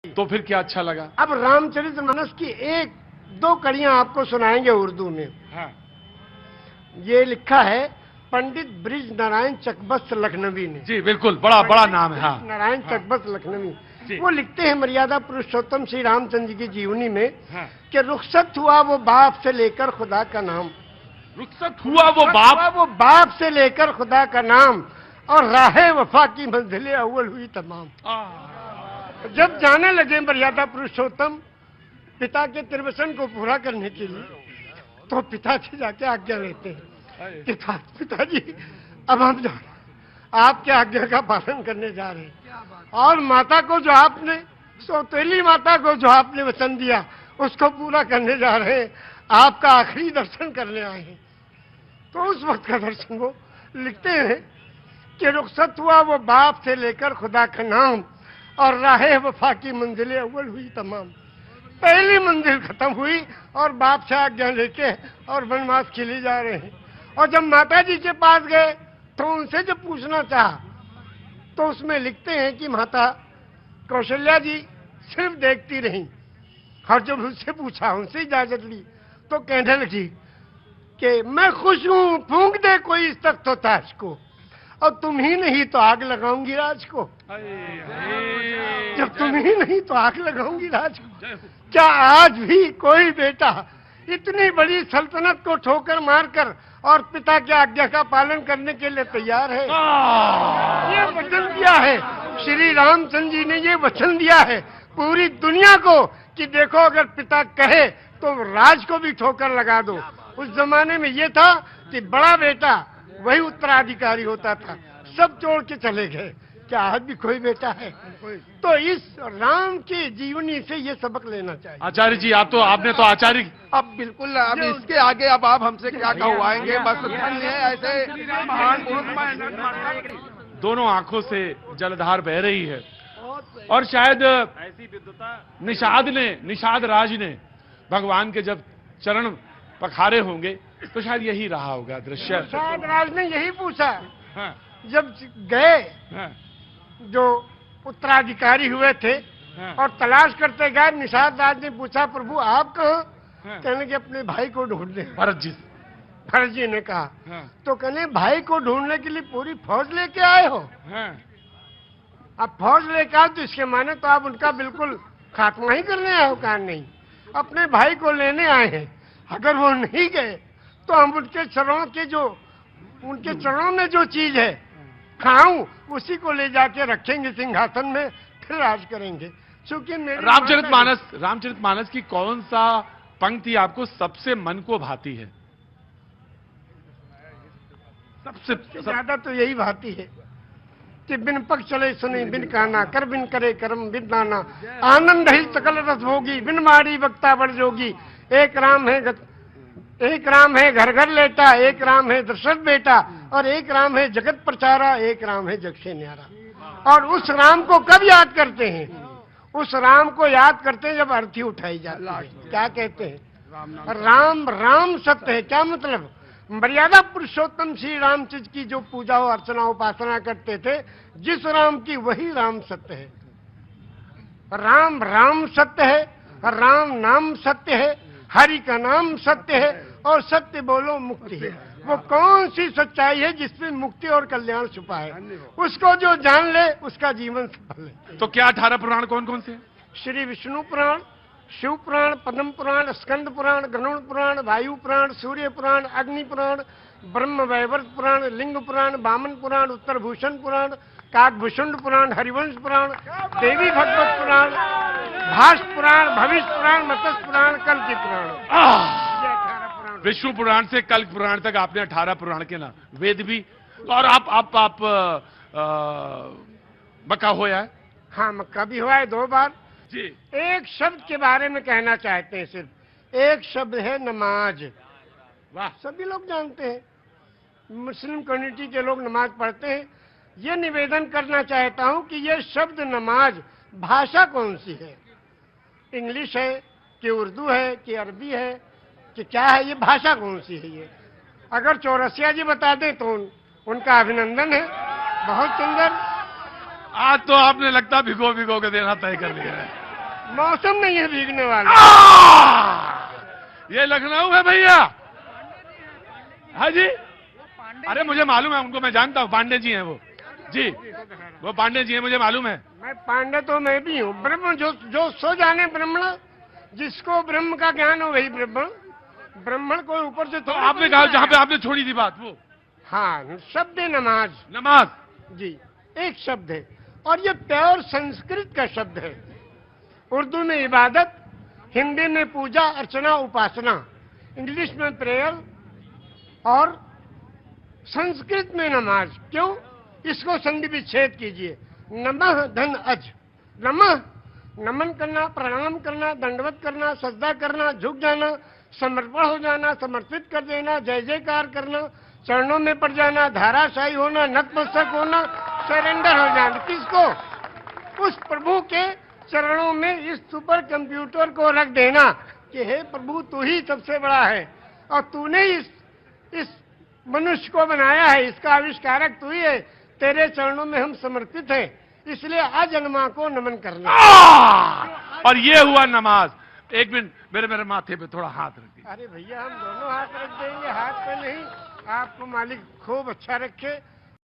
तो फिर क्या अच्छा लगा? अब रामचरितमानस की एक दो कड़ियां आपको सुनाएंगे उर्दू में। हाँ। ये लिखा है पंडित ब्रिज नारायण चकबस्त लखनवी ने। जी बिल्कुल, बड़ा बड़ा नाम है। हाँ, नारायण चकबस्त लखनवी। वो लिखते हैं मर्यादा पुरुषोत्तम श्री रामचंद्र जी की जीवनी में कि रुखसत हुआ वो बाप से लेकर खुदा का नाम। रुखसत हुआ वो बाप से लेकर खुदा का नाम, और राहे वफा की मंजिलें अव्वल हुई तमाम। जब जाने लगे मर्यादा पुरुषोत्तम पिता के त्रिवचन को पूरा करने के लिए, तो पिताजी जाके आज्ञा लेते हैं कि पिताजी अब हम आपके आज्ञा का पालन करने जा रहे हैं, और माता को जो आपने, सौतेली माता को जो आपने वचन दिया उसको पूरा करने जा रहे हैं, आपका आखिरी दर्शन करने आए हैं। तो उस वक्त का दर्शन वो लिखते हैं कि रुखसत हुआ वो बाप से लेकर खुदा का नाम, और राहे वफा की मंजिलें अव्वल हुई तमाम। पहली मंजिल खत्म हुई और बाप से आज्ञा लेके और वनवास के लिए जा रहे हैं। और जब माता जी के पास गए तो उनसे जब पूछना चाहा, तो उसमें लिखते हैं कि माता कौशल्या जी सिर्फ देखती रही, और जब उनसे पूछा, उनसे इजाजत ली, तो कहने लगी कि मैं खुश हूं, फूंक दे कोई इस तख्त व ताज को, और तुम ही नहीं तो आग लगाऊंगी राज को। जब तुम ही नहीं तो आग लगाऊंगी राज को। क्या आज भी कोई बेटा इतनी बड़ी सल्तनत को ठोकर मारकर और पिता की आज्ञा का पालन करने के लिए तैयार है? ये वचन दिया है श्री रामचंद्र जी ने, ये वचन दिया है पूरी दुनिया को कि देखो अगर पिता कहे तो राज को भी ठोकर लगा दो। उस जमाने में ये था कि बड़ा बेटा वही उत्तराधिकारी होता था, सब छोड़ के चले गए। क्या आज भी कोई बेटा है? तो इस राम की जीवनी से ये सबक लेना चाहिए। आचार्य जी, आपने तो आचार्य, अब बिल्कुल, अब इसके आगे अब आप हमसे क्या कहवाएंगे? बस धन्य है ऐसे महान पुरुष। दोनों आंखों से जलधार बह रही है, और शायद निषाद राज ने भगवान के जब चरण पखारे होंगे तो शायद यही रहा होगा दृश्य। निषाद राज ने यही पूछा। हाँ। जब गए, हाँ। जो उत्तराधिकारी हुए थे, हाँ। और तलाश करते गए, निषाद राज ने पूछा प्रभु आप कहाँ? हाँ। कहने के अपने भाई को ढूंढने। भरत जी ने कहा। हाँ। तो कहने भाई को ढूंढने के लिए पूरी फौज लेके आए हो? हाँ। अब फौज लेके आओ तो इसके माने तो आप उनका बिल्कुल खात्मा ही करने आए हो? कहा नहीं, अपने भाई को लेने आए हैं। अगर वो नहीं गए तो हम उनके चरणों में जो चीज है खाऊं, उसी को ले जाके रखेंगे सिंहासन में, फिर राज करेंगे। क्योंकि रामचरितमानस की कौन सा पंक्ति आपको सबसे मन को भाती है? सबसे ज्यादा तो यही भाती है कि बिन पग चले सुने बिन काना, कर बिन करे कर्म बिन नाना, आनंद ही सकल रस भोगी, बिन मारी वक्ता बड़ जोगी। एक राम है घर घर लेटा, एक राम है दशरथ बेटा, और एक राम है जगत प्रचारा, एक राम है जग से न्यारा। और उस राम को कब याद करते हैं? उस राम को याद करते हैं जब अर्थी उठाई जाती है। क्या कहते हैं? राम सत्य है। क्या मतलब? मर्यादा पुरुषोत्तम श्री रामचंद्र की जो पूजा और अर्चना उपासना करते थे, जिस राम की वही राम सत्य है। राम सत्य है, राम नाम सत्य है, हरि का नाम सत्य है, और सत्य बोलो मुक्ति है। वो कौन सी सच्चाई है जिसमें मुक्ति और कल्याण छुपा है? उसको जो जान ले उसका जीवन सफल है। तो क्या 18 पुराण कौन कौन से? श्री विष्णु पुराण, शिव पुराण, पद्म पुराण, स्कंद पुराण, गरुड़ पुराण, वायु पुराण, सूर्य पुराण, अग्नि पुराण, ब्रह्म वैवर्त पुराण, लिंग पुराण, वामन पुराण, उत्तर भूषण पुराण, काकभूषुंड पुराण, हरिवंश पुराण, देवी भगवत पुराण, भाष्य पुराण, भविष्य पुराण, मत्स्य पुराण, कल्कि पुराण। विष्णु पुराण से कल्क पुराण तक आपने 18 पुराण के नाम, वेद भी। और आप मक्का होया है? हाँ, मक्का भी हुआ है 2 बार जी। एक शब्द के बारे में कहना चाहते हैं, सिर्फ एक शब्द है नमाज। वाह, सभी लोग जानते हैं, मुस्लिम कम्युनिटी के लोग नमाज पढ़ते हैं। ये निवेदन करना चाहता हूं कि ये शब्द नमाज भाषा कौन सी है? इंग्लिश है कि उर्दू है कि अरबी है कि क्या है? ये भाषा कौन सी है? ये अगर चौरसिया जी बता दें तो उनका अभिनंदन है। बहुत सुंदर। आज तो आपने लगता भिगो के देना तय कर लिया है। मौसम नहीं है भीगने वाला। ये लखनऊ है भैया। हाँ जी, अरे मुझे मालूम है उनको, मैं जानता हूँ, पांडे जी हैं वो जी, वो पांडे जी हैं, मुझे मालूम है। मैं पांडे तो मैं भी हूँ। ब्रह्म जो सो जाने ब्रह्मण, जिसको ब्रह्म का ज्ञान हो वही ब्रह्मण। ब्राह्मण को ऊपर से तो आपने कहा जहाँ पे आपने छोड़ी थी बात वो, हाँ, शब्द है नमाज। नमाज जी, एक शब्द है और ये प्योर संस्कृत का शब्द है। उर्दू में इबादत, हिंदी में पूजा अर्चना उपासना, इंग्लिश में प्रेयर और संस्कृत में नमाज। क्यों? इसको संधि विच्छेद कीजिए। नमः धन अज, नमः नमन करना, प्रणाम करना, दंडवत करना, सजदा करना, झुक जाना, समर्पण हो जाना, समर्पित कर देना, जय जयकार करना, चरणों में पड़ जाना, धाराशायी होना, नतमस्तक होना, सरेंडर हो जाना। किसको? उस प्रभु के चरणों में इस सुपर कंप्यूटर को रख देना कि हे प्रभु तू ही सबसे बड़ा है और तूने इस मनुष्य को बनाया है, इसका आविष्कारक तू ही है, तेरे चरणों में हम समर्पित हैं, इसलिए अजन्मा को नमन करना। और ये हुआ नमाज। एक मिनट, मेरे माथे पे थोड़ा हाथ रख दीजिए। अरे भैया हम दोनों हाथ रख देंगे, हाथ पे नहीं। आपको मालिक खूब अच्छा रखे।